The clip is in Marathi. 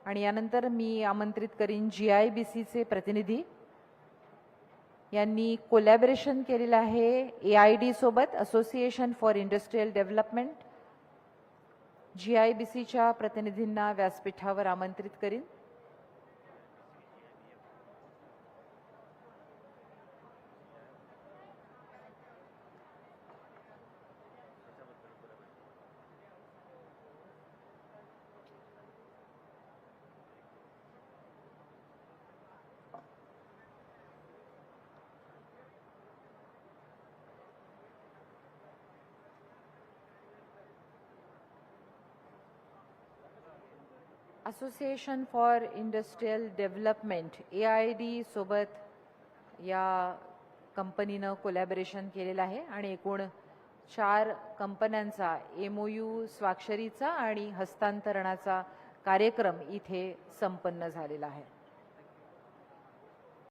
आणि यानंतर मी आमंत्रित करीन GIBCचे प्रतिनिधी यांनी कोलॅबोरेशन केलेलं आहे AID सोबत, असोसिएशन फॉर इंडस्ट्रियल डेव्हलपमेंट. GIBCच्या प्रतिनिधींना व्यासपीठावर आमंत्रित करीन. Association for industrial development AID सोबत या कंपनीनं कोलॅबोरेशन केलेलं आहे आणि एकूण 4 कंपन्यांचा MOU स्वाक्षरीचा आणि हस्तांतरणाचा कार्यक्रम इथे संपन्न झालेला आहे.